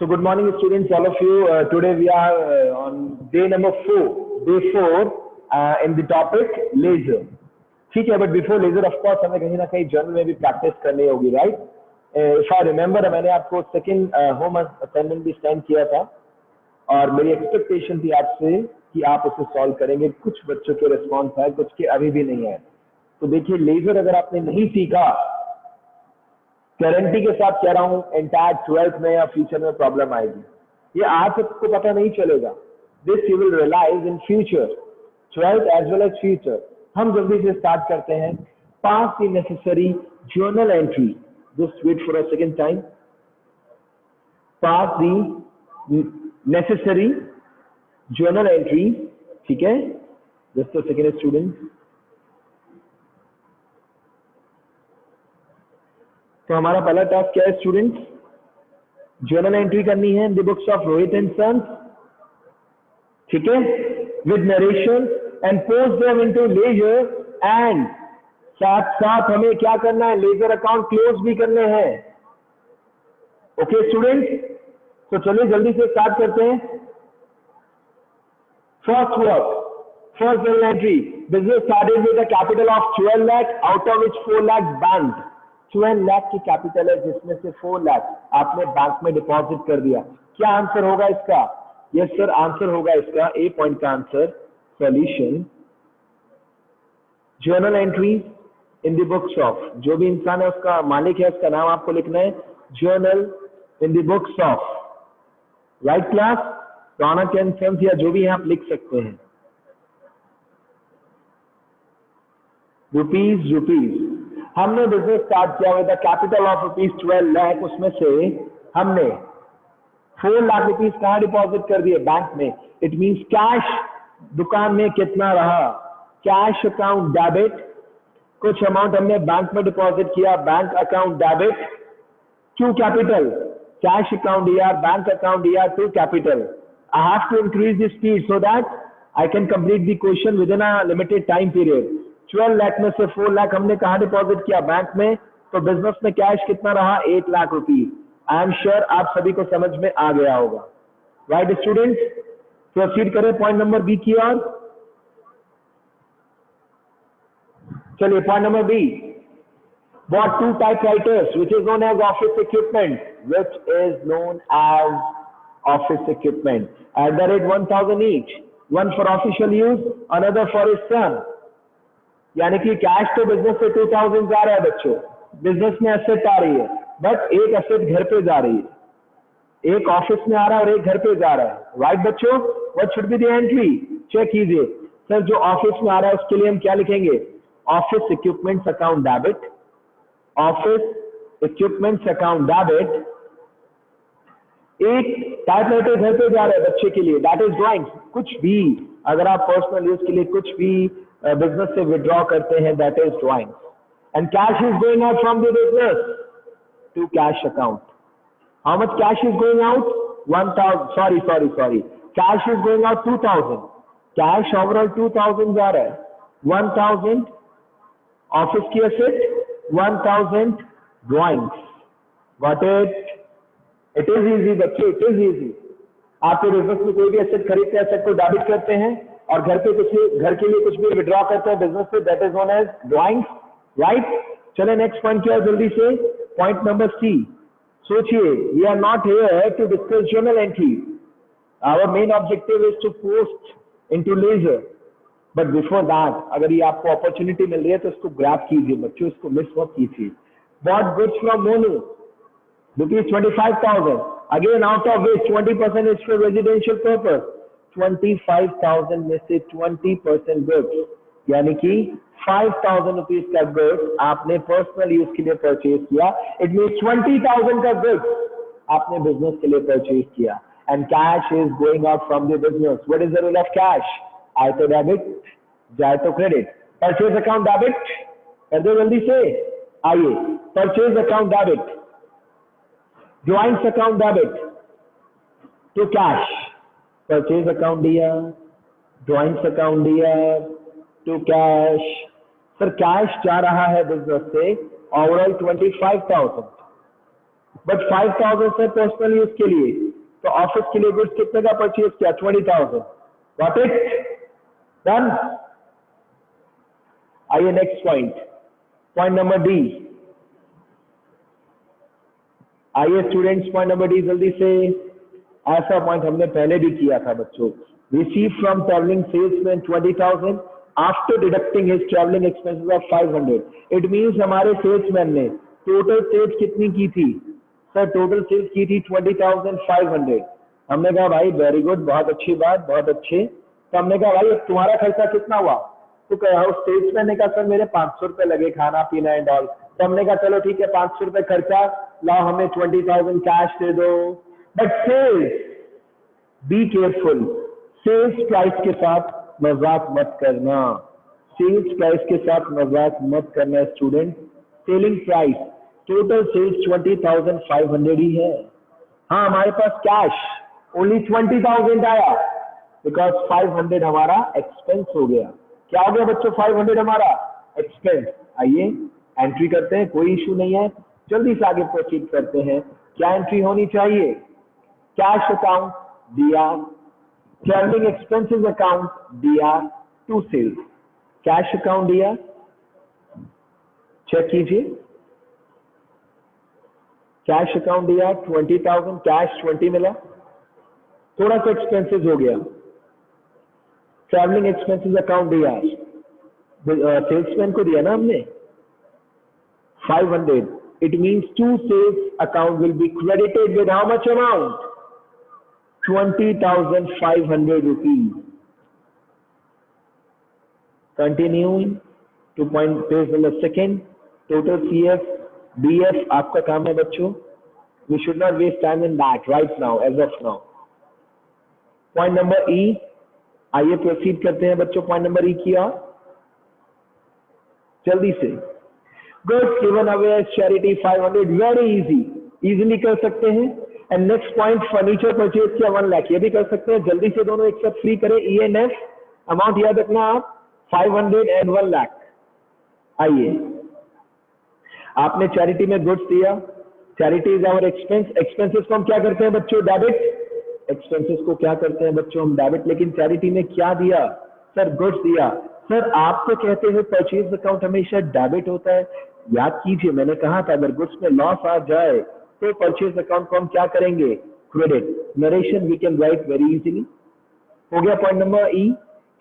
So good morning students, all of you. Today we are on day number 4, in the topic laser. ठीक है, but before laser of course हमें कहीं ना कहीं journal में भी प्रैक्टिस करनी होगी, right? If I remember, मैंने आपको सेकंड होम असाइनमेंट भी सेंड किया था और मेरी एक्सपेक्टेशन थी आपसे कि आप उसे सॉल्व करेंगे। कुछ बच्चों के रिस्पॉन्स है, कुछ के अभी भी नहीं है। तो देखिए, लेजर अगर आपने नहीं सीखा, गारंटी के साथ कह रहा हूं, एंटायर 12th में या फ्यूचर में प्रॉब्लम आएगी। ये आज सबको पता नहीं चलेगा। This you will realise in future, 12th as well as future. हम जल्दी से स्टार्ट करते हैं। Pass the necessary journal entry, just wait for a second time. Pass the necessary journal entry, ठीक है, जस्ट अ सेकेंड स्टूडेंट। तो हमारा पहला टास्क क्या है स्टूडेंट्स? जर्नल एंट्री करनी है in the books of Rohit and sons, ठीक है, with narration and post them into ledger, and साथ साथ हमें क्या करना है, लेजर अकाउंट क्लोज भी करने हैं। ओके स्टूडेंट्स, तो चलिए जल्दी से स्टार्ट करते हैं। First work, first journal entry, business started with a capital of 12 lakh, out of which 4 lakh bank. 12 lakh की कैपिटल है, जिसमें से 4 लाख आपने बैंक में डिपॉजिट कर दिया। क्या आंसर होगा इसका? यस सर, आंसर होगा इसका ए पॉइंट का answer, solution journal entry in the books of, जो भी इंसान है उसका मालिक है, उसका नाम आपको लिखना है, journal in the books of, right class, Raunak and sons या जो भी है आप लिख सकते हैं। रुपीज हमने बिजनेस स्टार्ट किया with capital of rupees 12 lakh, उसमें से हमने 4 लाख रुपीज कहाँ डिपॉजिट कर दिए? बैंक में। इट मींस कैश दुकान में कितना रहा? कैश अकाउंट डेबिट, कुछ अमाउंट हमने बैंक में डिपॉजिट किया, bank account debit to capital, cash account दिया, बैंक अकाउंट दिया to capital. I have to increase the speed so that I can complete the question within a limited time period. 12 lakh में से 4 लाख हमने कहाँ deposit किया? Bank में। तो business में कैश कितना रहा? 8 lakh rupees. I am sure आप सभी को समझ में आ गया होगा, राइट स्टूडेंट्स? प्रोसीड करें पॉइंट नंबर बी की ओर। चलिए point number B, bought 2 typewriters which is known as office equipment, which is known as office equipment at the rate 1000 each, one for official use, another for his son। यानी कि cash तो business से 2000 जा रहा है बच्चों, business में asset आ रही है, बट एक एसेट घर पे जा रही है, एक ऑफिस में आ रहा है और एक घर पे जा रहा है, राइट बच्चों? What should be the entry? Check कीजिए सर, जो ऑफिस में आ रहा है उसके लिए हम क्या लिखेंगे? Office equipments account debit, office equipments account debit. एक टाइपराइटर घर पे जा रहा है बच्चे के लिए, दैट इज ड्राइंग। कुछ भी अगर आप पर्सनल यूज के लिए कुछ भी बिजनेस से विड्रॉ करते हैं, that is drawing. And cash is going out from the business to cash account. How much cash is going out? 1000, sorry cash is going out 2000, cash overall 2000 जा रहा है, 1000 ऑफिस की asset, 1000 drawings. Got it? It is easy बच्चे, it is easy. आपके business में कोई भी asset खरीदते हैं, एसेट को डेबिट करते हैं, और घर के लिए कुछ भी विड्रॉ करते हैं बिजनेस से, that is known as drawings, right? चले नेक्स्ट पॉइंट क्या है जल्दी से, पॉइंट नंबर सी। सोचिए, we are not here to discuss journal entry, our main objective is to post into ledger, but before that अगर ये आपको अपॉर्चुनिटी मिल रही है तो इसको ग्रैब कीजिए बच्चों, इसको मिस मत कीजिए। Bought goods from Monu rupees 25,000, again out of which 20% is for residential purpose. 25,000 में से 20% गुड्स, यानी कि 5,000 रुपीज का गुड्स आपने पर्सनल यूज के लिए परचेज किया। इट मीन 20,000 का गुड्स आपने बिजनेस के लिए परचेज किया, and cash is going out from the business. What is the rule of cash? आए तो डेबिट, जाए तो क्रेडिट। परचेज अकाउंट डेबिट कर दो जल्दी से, आइए। Purchase account debit, drawings account debit to cash. Purchase account दिया, ड्राइंग्स अकाउंट दिया टू कैश। सर कैश जा रहा है बिजनेस से ओवरऑल 25,000, बट 5,000 से पर्सनल यूज के लिए, तो ऑफिस के लिए गुड्स कितने का परचेज किया? 20,000. Got it? डन. आइए नेक्स्ट पॉइंट नंबर डी. आइए स्टूडेंट्स, पॉइंट नंबर डी जल्दी से. ऐसा पॉइंट हमने पहले भी किया था बच्चों. Receive from travelling salesman 20,000 after deducting his travelling expenses of 500. It means हमारे सेल्समैन ने टोटल सेल्स कितनी की थी? सर टोटल सेल्स की थी 20,500. हमने कहा भाई वेरी गुड, बहुत अच्छी बात, बहुत अच्छे. तो हमने कहा भाई तुम्हारा खर्चा कितना हुआ? तो कहा उस सेल्समैन ने कहा सर मेरे 500 रुपए लगे खाना पीना एंड ऑल. तो हमने कहा चलो ठीक है 500 रुपए खर्चा, लाओ हमें 20,000 कैश दे दो. But sales, be careful, sales price के साथ मजाक मत करना. सेल्स प्राइस के साथ मजाक मत करना student. Selling price, total sales 20,500 ही है. हाँ हमारे पास कैश ओनली 20,000 आया बिकॉज 500 हमारा एक्सपेंस हो गया. क्या हो गया बच्चों? 500 हमारा एक्सपेंस. आइए एंट्री करते हैं, कोई इशू नहीं है. जल्दी से आगे प्रोसीड करते हैं. क्या एंट्री होनी चाहिए? कैश अकाउंट दिया, ट्रैवलिंग एक्सपेंसेस अकाउंट दिया, टू सेल्स. कैश अकाउंट दिया, चेक कीजिए. कैश अकाउंट दिया 20,000, कैश 20 मिला, थोड़ा सा एक्सपेंसेस हो गया. ट्रैवलिंग एक्सपेंसेस अकाउंट दिया, सेल्समैन को दिया ना हमने 500. It means to sales account will be credited with how much amount? 20,500 rupees. Continuing to point page number second. Total CF, BF आपका काम है बच्चों. We should not waste time in that right now, as of now. Point number E. आइए proceed करते हैं बच्चों. Point number E किया जल्दी से. Goods given away as charity 500. Very easily कर सकते हैं. And next point, furniture purchase किया 1 लाख. ये भी कर सकते हैं. जल्दी से दोनों एक साथ फ्री करें. ENF अमाउंट याद रखना आप, 500 एंड 1 लाख. आइए आपने चैरिटी में गुड्स दिया. Charity is our expense. Expenses को हम क्या करते हैं बच्चों? डेबिट. एक्सपेंसेस को क्या करते हैं बच्चों? हम डेबिट. लेकिन चैरिटी में क्या दिया? सर गुड्स दिया. सर आप तो कहते हैं परचेज अकाउंट हमेशा डेबिट होता है. याद कीजिए मैंने कहा था अगर गुड्स में लॉस आ जाए तो परचेज अकाउंट को हम क्या करेंगे? Credit. Narration we can write very easily. हो गया point number E.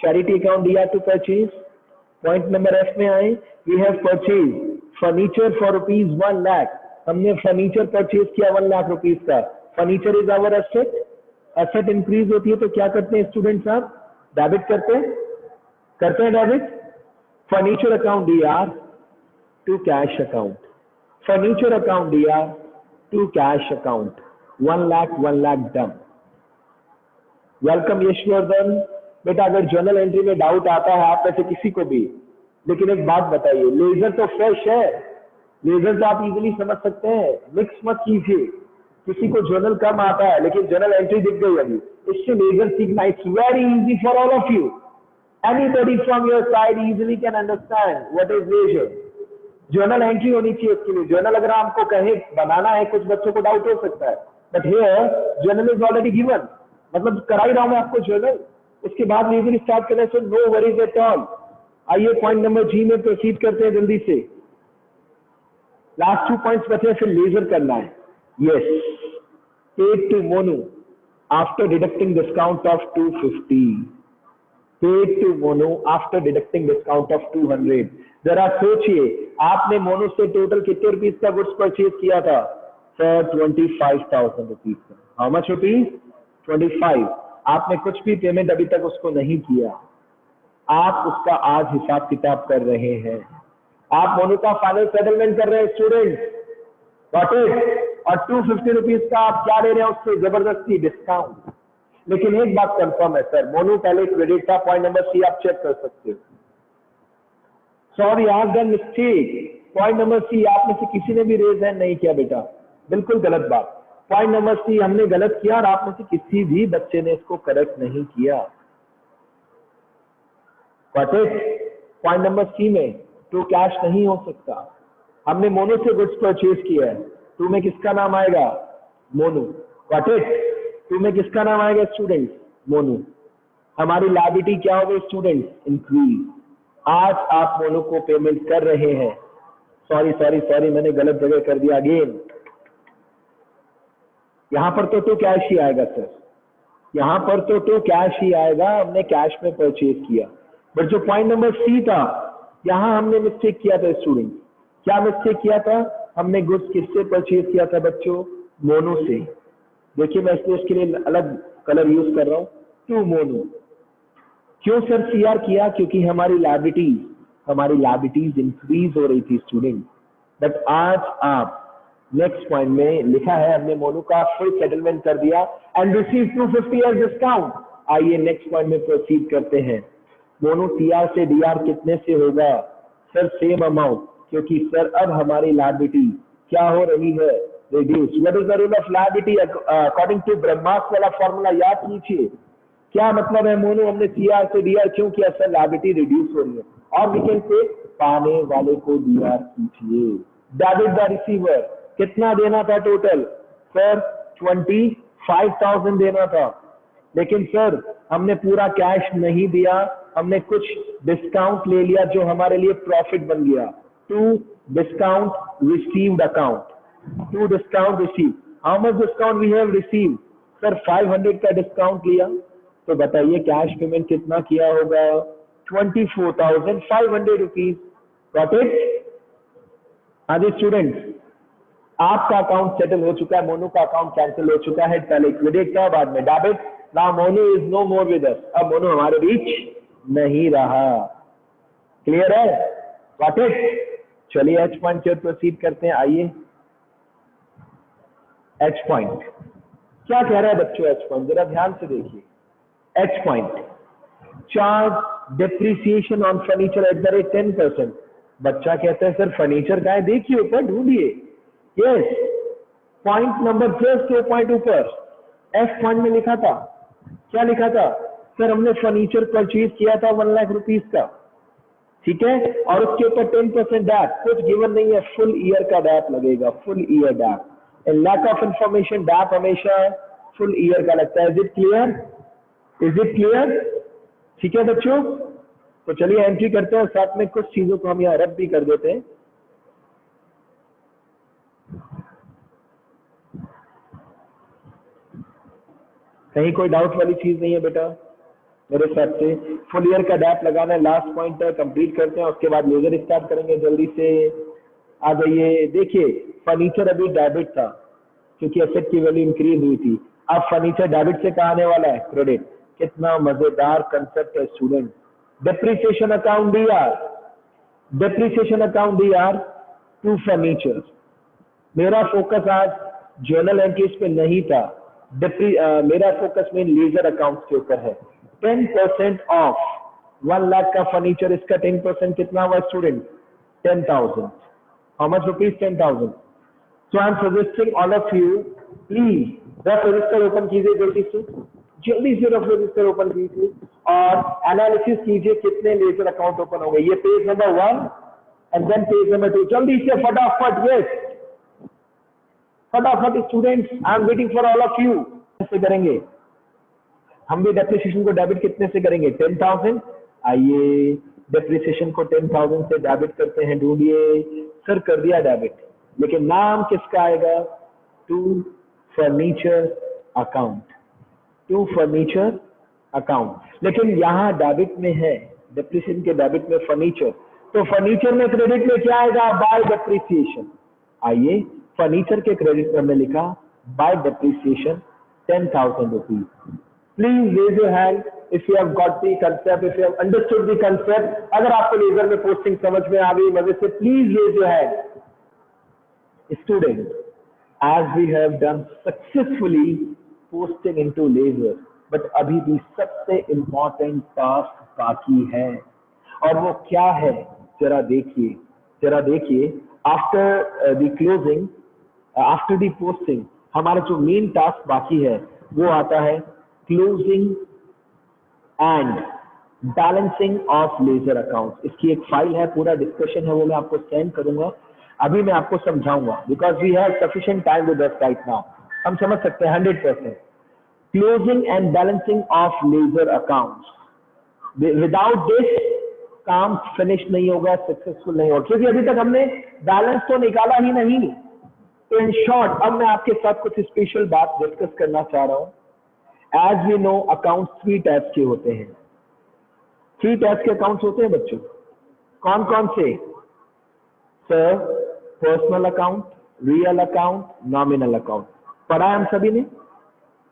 Charity account दिया to purchase. Point number F में आए. We have purchase furniture for ₹1 lakh. हमने फर्नीचर परचेज किया 1 लाख रुपीज का. Furniture is our asset. Asset increase होती है तो क्या करते हैं स्टूडेंट साहब? डेबिट करते हैं डेबिट. फर्नीचर अकाउंट दिया to cash account. Furniture account दिया to cash account. 1 lakh done. Welcome Yashvardhan. बेटा अगर जर्नल एंट्री में डाउट आता है आप में से किसी को भी, लेकिन एक बात बताइए, लेजर तो फ्रेश है, लेजर तो आप इजीली समझ सकते हैं. मिक्स मत कीजिए. किसी को जर्नल कम आता है लेकिन जर्नल एंट्री दिख गई अभी, इससे लेजर सीखना it's very easy for all of you. Anybody from your side easily can understand what is ledger. Journal entry होनी चाहिए उसके लिए. जर्नल अगर आपको कहे बनाना है, कुछ बच्चों को डाउट हो सकता है, but here journal is already given. मतलब करा ही रहा हूं मैं आपको जर्नल. उसके बाद लेजर स्टार्ट करना है, so no worries at all. आइए पॉइंट नंबर जी में प्रोसीड करते हैं जल्दी से. लास्ट 2 पॉइंट्स बचे, फिर लेजर करना है. Yes, paid to Monu after deducting discount of 250. Paid to Monu after deducting discount of 200. जरा सोचिए आपने मोनू से टोटल कितने रुपीस का गुड्स परचेज किया था? सर 25,000 रुपीज का. How much rupees? 25. आपने कुछ भी पेमेंट अभी तक उसको नहीं किया. आप उसका आज हिसाब किताब कर रहे हैं. आप मोनू का फाइनल सेटलमेंट कर रहे हैं स्टूडेंट. Got it? और 250 रुपीज का आप क्या ले रहे हैं उससे? जबरदस्ती डिस्काउंट. लेकिन एक बात कंफर्म है सर, मोनू पहले क्रेडिट था. पॉइंट नंबर सी आप चेक कर सकते हो. Sorry I have done mistake. Point number C आप में से किसी ने भी रेज हैंड नहीं किया बेटा, बिल्कुल गलत बात. पॉइंट नंबर सी हमने गलत किया और आप में से किसी भी बच्चे ने इसको करेक्ट नहीं किया. पॉइंट नंबर सी में तो कैश नहीं हो सकता. हमने मोनू से गुड्स परचेज किया है, तो में किसका नाम आएगा? मोनू. Got it? टू में किसका नाम आएगा स्टूडेंट? मोनू। हमारी लायबिलिटी क्या होगी स्टूडेंट? इंक्रीज। आज आप मोनू को पेमेंट कर रहे हैं, सॉरी मैंने गलत जगह कर दिया अगेन। यहां पर तो कैश ही आएगा सर, यहां पर तो कैश ही आएगा, हमने कैश में परचेज किया। बट जो पॉइंट नंबर सी था, यहां हमने मिस्टेक किया था स्टूडेंट। क्या मिस्टेक किया था? हमने गुड्स किससे परचेज किया था बच्चों? मोनू से। देखिए मैं इसके लिए अलग कलर यूज कर रहा हूं, टू मोनू। क्यों सर सीआर किया? क्योंकि हमारी लायबिलिटीज इंक्रीज हो रही थी स्टूडेंट। बट आज आप नेक्स्ट पॉइंट में लिखा है हमने मोनू का फुल सेटलमेंट कर दिया एंड रिसीव 250 एज डिस्काउंट। आइए नेक्स्ट पॉइंट में प्रोसीड करते हैं। मोनू टीआर से डीआर कितने से होगा? सर सेम अमाउंट, क्योंकि सर अब हमारी लायबिलिटी क्या हो रही है? Reduce. What is the rule of liability according to Brahmastra वाला फॉर्मूला याद कीजिए। क्या मतलब है मोनू? हमने सीआर से डीआर क्यों किया? सर लायबिलिटी रिड्यूस हो रही है। और वी कैन से पाने वाले को डीआर कीजिए। Debit the receiver. कितना देना था टोटल? सर 25,000 देना था, लेकिन सर हमने पूरा कैश नहीं दिया, हमने कुछ डिस्काउंट ले लिया जो हमारे लिए प्रॉफिट बन गया। To discount received account, to discount receive. How much discount we have receive? Sir 500 का डिस्काउंट लिया, तो बताइए कैश पेमेंट कितना किया होगा? 24,500 रुपीज। Got it? हाँ जी स्टूडेंट्स, आपका अकाउंट सेटल हो चुका है, मोनू का अकाउंट कैंसिल हो चुका है। पहले क्रेडिट था, बाद में debit. Now Monu is no more with us. अब मोनू हमारे बीच नहीं रहा। क्लियर है? Got it? चलिए एच पॉइंट की ओर प्रोसीड करते हैं। आइए एच पॉइंट क्या कह रहा है बच्चों? एच पॉइंट जरा ध्यान से देखिए। H point, charge depreciation on furniture at the rate 10%। बच्चा कहता है सर फर्नीचर का है, देखिए ऊपर ढूंढिए। Yes, point number just 2 point ऊपर एफ पॉइंट में लिखा था। क्या लिखा था? सर हमने फर्नीचर परचेज किया था 1 लाख रुपीज का, ठीक है, और उसके ऊपर 10% डैप। कुछ गिवन नहीं है, फुल ईयर का डैप लगेगा, full year dep. Lack of information, dep हमेशा फुल ईयर का लगता है। Is it clear? Is it clear? ठीक है बच्चों, तो चलिए एंट्री करते हैं, साथ में कुछ चीजों को हम यहाँ रद्द भी कर देते हैं। कहीं कोई डाउट वाली चीज नहीं है बेटा मेरे हिसाब से? फुल ईयर का डैप लगाना है, लास्ट पॉइंट कंप्लीट करते हैं, उसके बाद लेजर स्टार्ट करेंगे। जल्दी से आ जाइए। देखिए फर्नीचर अभी डेबिट था क्योंकि एसेट की वैल्यू इंक्रीज हुई थी। अब फर्नीचर डेबिट से कहाँ आने वाला है? क्रेडिट। कितना मजेदार कंसेप्ट है student. Depreciation account DR, depreciation account DR to furniture. मेरा फोकस आज जर्नल एंट्रीज पे नहीं था, मेरा फोकस मेन लेजर अकाउंट के ऊपर है। 10% ऑफ 1 लाख का फर्नीचर, इसका 10% कितना हुआ student? 10,000। How much rupees? 10,000। So I am suggesting all of you, please rough register open कीजिए, जल्दी से रफ रजिस्टर ओपन कीजिए और एनालिसिस कीजिए कितने लेजर अकाउंट ओपन हो गए। ये page number 1 and then page number 2। जल्दी से फटाफट, यस फटाफट students, I am waiting for all of you. कैसे करेंगे हम भी डेप्रिसिएशन को? डेबिट कितने से करेंगे? 10,000। आइए डेप्रिसिएशन को 10,000 से डेबिट करते हैं। ढूंढिए। सर कर दिया डेबिट, लेकिन नाम किसका आएगा? To furniture account, to furniture account. लेकिन यहाँ डेबिट में है, डेप्रिसिएशन के डेबिट में फर्नीचर, तो फर्नीचर में क्रेडिट में क्या आएगा? By depreciation. आइए फर्नीचर के क्रेडिट में हमने लिखा by depreciation 10,000 rupees. Please raise your hand if you have got the concept, if you have understood the concept. अगर आपको लेजर में पोस्टिंग समझ में आ गई मजे से, please raise your hand. Student, as we have done successfully posting into laser, but अभी भी सबसे इम्पोर्टेंट टास्क बाकी है, और वो क्या है? जरा देखिए, जरा देखिए। After the closing, after the posting, हमारा जो मेन टास्क बाकी है वो आता है closing and balancing of ledger account. इसकी एक फाइल है, पूरा डिस्कशन है, वो मैं आपको सेंड करूंगा। अभी मैं आपको समझाऊंगा because we have sufficient time with us right now. हम समझ सकते हैं 100%। Closing and balancing of ledger accounts, without this काम फिनिश नहीं होगा, सक्सेसफुल नहीं होगा, क्योंकि अभी तक हमने बैलेंस तो निकाला ही नहीं। तो इन शॉर्ट अब मैं आपके साथ कुछ स्पेशल बात डिस्कस करना चाह रहा हूं। As we know accounts 3 types के होते हैं। 3 टाइप्स के अकाउंट्स होते हैं बच्चों। कौन कौन से? Sir, personal account, real account, nominal account. पढ़ा है हम सभी ने।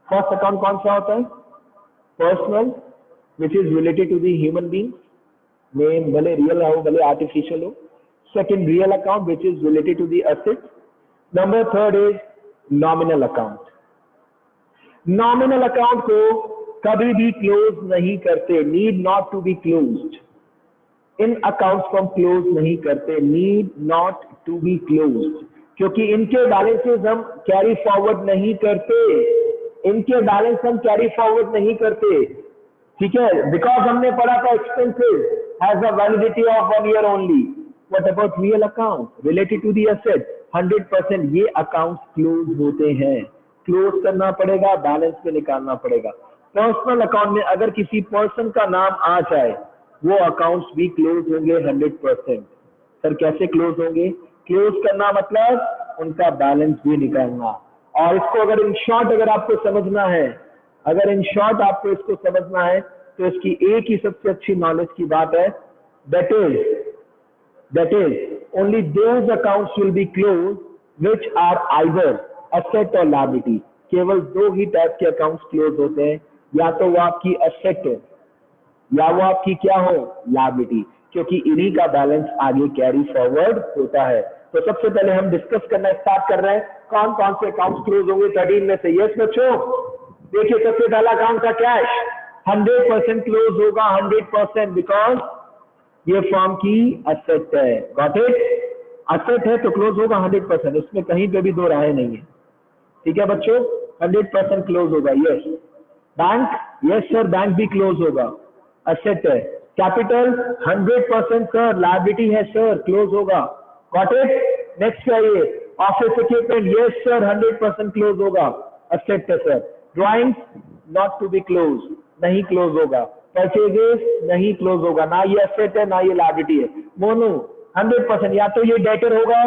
फर्स्ट अकाउंट कौन सा होता है? Personal, which is related to the human being, name भले रियल हो भले आर्टिफिशियल हो। Second, real account which is related to the asset. Number third is nominal account. Nominal account को कभी भी क्लोज नहीं करते, need not to be closed. इन अकाउंट्स को हम क्लोज नहीं करते, need not to be closed, क्योंकि इनके बैलेंसेस हम कैरी फॉरवर्ड नहीं करते। इनके बैलेंस हम कैरी फॉरवर्ड नहीं करते, ठीक है, बिकॉज हमने पढ़ा था expenses has a validity of 1 year only. What about real account related to the asset? 100% ये अकाउंट्स क्लोज होते हैं। क्लोज करना पड़ेगा, बैलेंस में निकालना पड़ेगा। पर्सनल अकाउंट में अगर किसी पर्सन का नाम आ जाए वो अकाउंट्स भी क्लोज होंगे 100%। सर कैसे क्लोज होंगे? क्लोज करना मतलब उनका बैलेंस भी निकालना। और इसको अगर इन शॉर्ट अगर आपको समझना है, अगर इन शॉर्ट आपको इसको समझना है तो इसकी एक ही सबसे अच्छी नॉलेज की बात है, that is only those accounts will be close which are either asset और लायबिलिटी। केवल 2 ही टाइप के अकाउंट्स क्लोज होते हैं, या तो वो आपकी एसेट हो या वो आपकी क्या हो, लायबिलिटी, क्योंकि इन्हीं का बैलेंस आगे कैरी फॉरवर्ड होता है। तो सबसे पहले हम डिस्कस करना स्टार्ट कर रहे हैं कौन कौन से अकाउंट्स क्लोज होंगे 13 में से। यस बच्चों, देखिए सबसे पहला अकाउंट का कैश 100% क्लोज होगा, 100%, बिकॉज ये फर्म की एसेट है। Got it? एसेट है तो क्लोज होगा 100%, इसमें कहीं पे भी 2 राहें नहीं है, ठीक है बच्चों। 100% क्लोज होगा। Yes. Bank, yes sir, bank भी क्लोज होगा, एसेट है। कैपिटल 100% सर, लायबिलिटी है सर, क्लोज होगा। Got it? नेक्स्ट चाहिए office equipment, yes sir, 100% close होगा, एसेट है sir. Drawings not to be close, नहीं क्लोज होगा। परचेजेस नहीं क्लोज होगा, ना ये एसेट है ना ये लायबिलिटी है। मोनो 100%, या तो ये डेटर होगा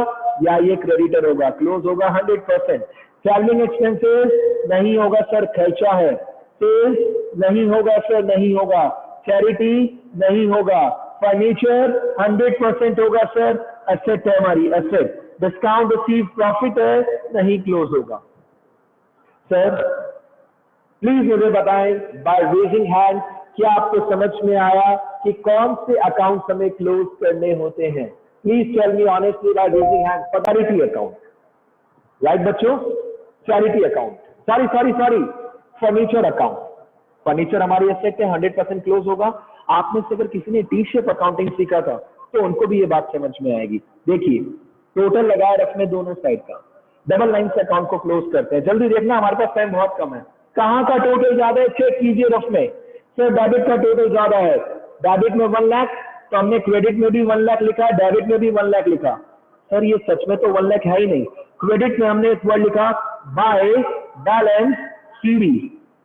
या ये क्रेडिटर होगा, क्लोज होगा 100%। ट्रैवलिंग एक्सपेंसेस नहीं होगा सर, खर्चा है। सेल्स नहीं होगा सर, नहीं होगा। चैरिटी नहीं होगा। फर्नीचर 100% होगा सर, एसेट है हमारी, एसेट। डिस्काउंट रिसीव प्रॉफिट है, नहीं क्लोज होगा। सर प्लीज मुझे बताएं बाय रेजिंग हैंड, क्या आपको समझ में आया कि कौन से अकाउंट हमें क्लोज करने होते हैं? Please tell me honestly by raising hand. Charity account, right बच्चों, charity account. Sorry, furniture account. Furniture हमारी एसेट है, 100% क्लोज होगा। आप में से अगर किसी ने टी शेप अकाउंटिंग सीखा था तो उनको भी ये बात समझ में आएगी। देखिए टोटल लगाए रखने दोनों साइड का, डबल लाइन से अकाउंट को क्लोज करते हैं। जल्दी देखना, हमारे पास टाइम बहुत कम है। कहाँ का टोटल ज्यादा है चेक कीजिए रफ में। सर डेबिट का टोटल ज्यादा है, डेबिट में 1 लाख, तो हमने क्रेडिट में भी 1 लाख लिखा, डेबिट में भी 1 लाख लिखा। सर ये सच में तो 1 लाख है ही नहीं। क्रेडिट में हमने एक वर्ड लिखा by balance CD,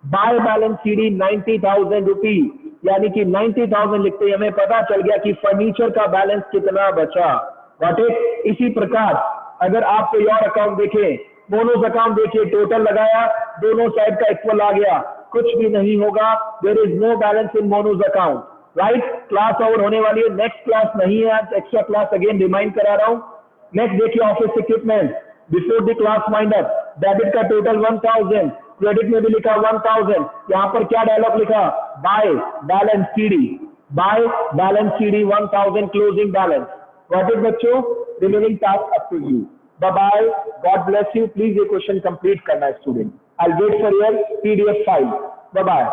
by balance CD 90,000 rupees, यानी कि 90,000 लिखते ही हमें पता चल गया कि फर्नीचर का बैलेंस कितना बचा। Got it? इसी प्रकार अगर आप कोई और अकाउंट देखें, मोनोज अकाउंट देखिए, टोटल लगाया, दोनों साइड का इक्वल आ गया, कुछ भी नहीं होगा। There is no balance in Monu's account, right. Class over होने वाली है, नेक्स्ट क्लास नहीं है आज, एक्स्ट्रा क्लास अगेन रिमाइंड करा रहा हूं। नेक्स्ट देखिए office equipment, before the class wind up, debit का टोटल 1000, क्रेडिट में भी लिखा 1000। यहाँ पर क्या डायलॉग लिखा? By balance CD, by balance CD 1000 closing balance. Got it बच्चों? Remaining task up to you. Bye bye. God bless you. Please ये क्वेश्चन कंप्लीट करना है student. I'll wait for your PDF file. Bye bye.